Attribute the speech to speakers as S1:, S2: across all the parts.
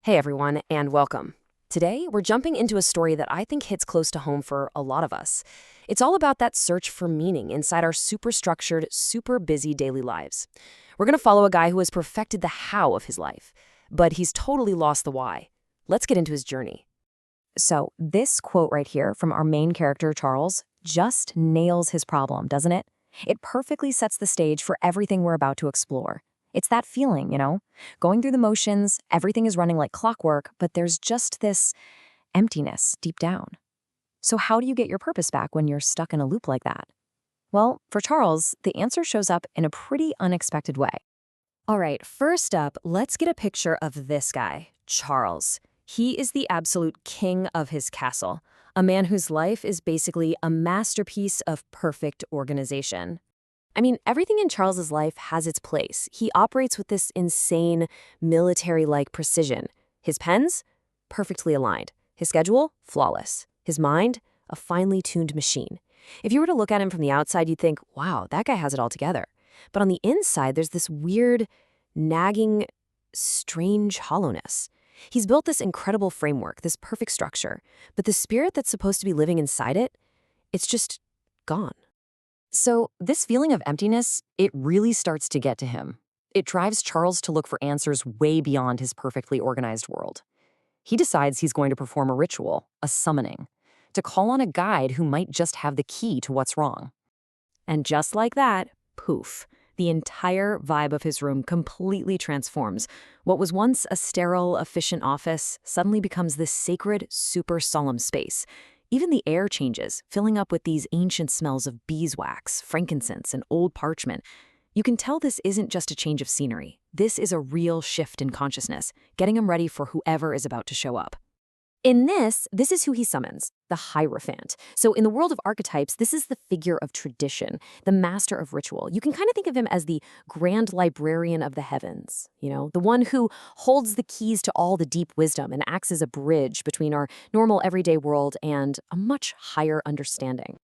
S1: Hey everyone, and welcome. Today, we're jumping into a story that I think hits close to home for a lot of us. It's all about that search for meaning inside our super structured, super busy daily lives. We're going to follow a guy who has perfected the how of his life, but he's totally lost the why. Let's get into his journey.
S2: So, this quote right here from our main character, Charles, just nails his problem, doesn't it? It perfectly sets the stage for everything we're about to explore. It's that feeling, going through the motions, everything is running like clockwork, but there's just this emptiness deep down. So, how do you get your purpose back when you're stuck in a loop like that? Well, for Charles, the answer shows up in a pretty unexpected way.
S1: All right, first up, let's get a picture of this guy, Charles. He is the absolute king of his castle, a man whose life is basically a masterpiece of perfect organization. I mean, everything in Charles's life has its place. He operates with this insane, military-like precision. His pens? Perfectly aligned. His schedule? Flawless. His mind? A finely tuned machine. If you were to look at him from the outside, you'd think, wow, that guy has it all together. But on the inside, there's this weird, nagging, strange hollowness. He's built this incredible framework, this perfect structure, but the spirit that's supposed to be living inside it, it's just gone.
S2: So, this feeling of emptiness, it really starts to get to him. It drives Charles to look for answers way beyond his perfectly organized world. He decides he's going to perform a ritual, a summoning, to call on a guide who might just have the key to what's wrong.
S1: And just like that, poof, the entire vibe of his room completely transforms. What was once a sterile, efficient office suddenly becomes this sacred, super solemn space. Even the air changes, filling up with these ancient smells of beeswax, frankincense, and old parchment. You can tell this isn't just a change of scenery. This is a real shift in consciousness, getting him ready for whoever is about to show up. In this is who he summons, the Hierophant. So in the world of archetypes, this is the figure of tradition, the master of ritual. You can kind of think of him as the grand librarian of the heavens, the one who holds the keys to all the deep wisdom and acts as a bridge between our normal everyday world and a much higher understanding.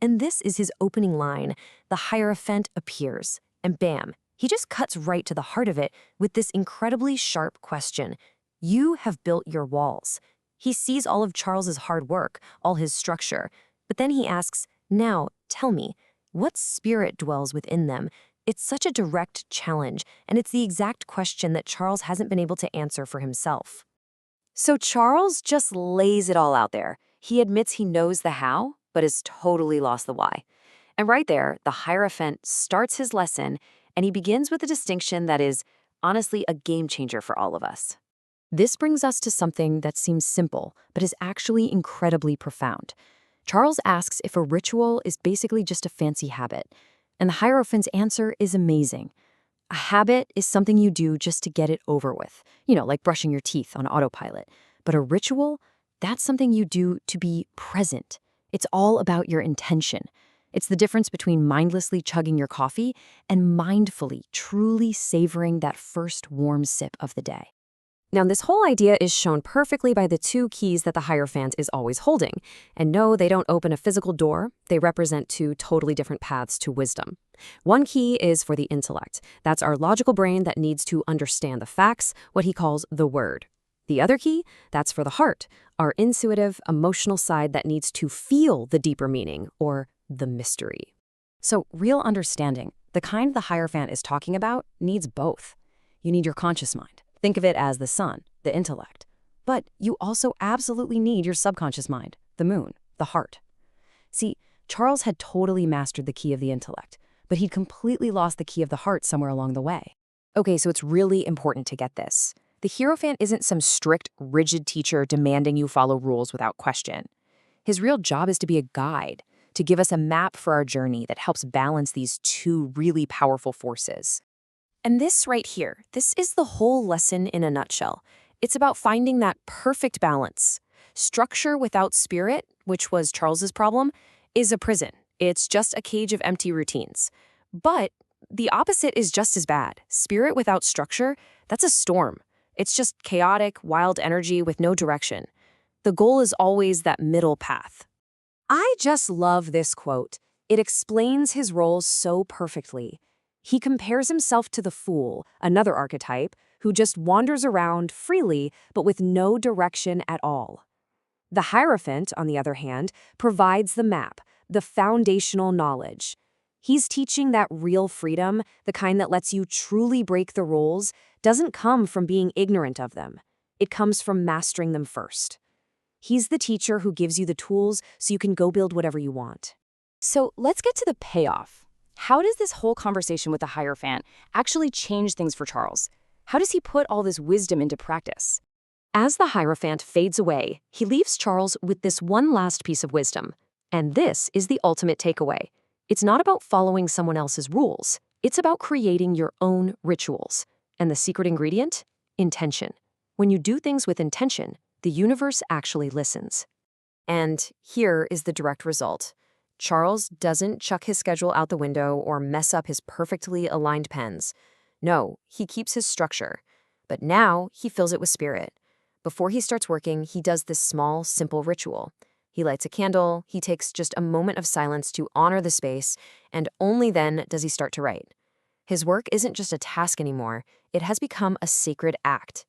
S1: And this is his opening line. The Hierophant appears, and bam, he just cuts right to the heart of it with this incredibly sharp question. You have built your walls. He sees all of Charles's hard work, all his structure, but then he asks, now, tell me, what spirit dwells within them? It's such a direct challenge, and it's the exact question that Charles hasn't been able to answer for himself. So Charles just lays it all out there. He admits he knows the how, but has totally lost the why. And right there, the Hierophant starts his lesson, and he begins with a distinction that is, honestly, a game changer for all of us. This brings us to something that seems simple, but is actually incredibly profound. Charles asks if a ritual is basically just a fancy habit, and the Hierophant's answer is amazing. A habit is something you do just to get it over with, like brushing your teeth on autopilot. But a ritual, that's something you do to be present. It's all about your intention. It's the difference between mindlessly chugging your coffee and mindfully, truly savoring that first warm sip of the day. Now, this whole idea is shown perfectly by the two keys that the Hierophant is always holding. And no, they don't open a physical door. They represent two totally different paths to wisdom. One key is for the intellect. That's our logical brain that needs to understand the facts, what he calls the word. The other key, that's for the heart, our intuitive, emotional side that needs to feel the deeper meaning, or the mystery. So, real understanding, the kind the Hierophant is talking about, needs both. You need your conscious mind. Think of it as the sun, the intellect. But you also absolutely need your subconscious mind, the moon, the heart. See, Charles had totally mastered the key of the intellect, but he'd completely lost the key of the heart somewhere along the way. Okay, so it's really important to get this. The Hierophant isn't some strict, rigid teacher demanding you follow rules without question. His real job is to be a guide, to give us a map for our journey that helps balance these two really powerful forces. And this right here, this is the whole lesson in a nutshell. It's about finding that perfect balance. Structure without spirit, which was Charles's problem, is a prison. It's just a cage of empty routines. But the opposite is just as bad. Spirit without structure, that's a storm. It's just chaotic, wild energy with no direction. The goal is always that middle path. I just love this quote. It explains his role so perfectly. He compares himself to the fool, another archetype,
S2: who just wanders around freely but with no direction at all. The Hierophant, on the other hand, provides the map, the foundational knowledge. He's teaching that real freedom, the kind that lets you truly break the rules, doesn't come from being ignorant of them. It comes from mastering them first. He's the teacher who gives you the tools so you can go build whatever you want.
S3: So let's get to the payoff. How does this whole conversation with the Hierophant actually change things for Charles? How does he put all this wisdom into practice?
S2: As the Hierophant fades away, he leaves Charles with this one last piece of wisdom. And this is the ultimate takeaway. It's not about following someone else's rules. It's about creating your own rituals. And the secret ingredient? Intention. When you do things with intention, the universe actually listens.
S1: And here is the direct result. Charles doesn't chuck his schedule out the window or mess up his perfectly aligned pens. No, he keeps his structure. But now he fills it with spirit. Before he starts working, he does this small, simple ritual. He lights a candle, he takes just a moment of silence to honor the space, and only then does he start to write. His work isn't just a task anymore, it has become a sacred act.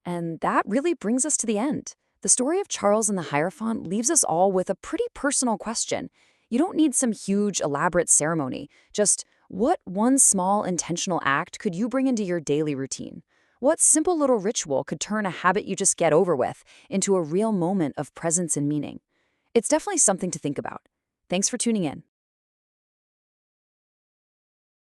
S3: And that really brings us to the end. The story of Charles and the Hierophant leaves us all with a pretty personal question. You don't need some huge, elaborate ceremony. Just what one small, intentional act could you bring into your daily routine? What simple little ritual could turn a habit you just get over with into a real moment of presence and meaning? It's definitely something to think about. Thanks for tuning in.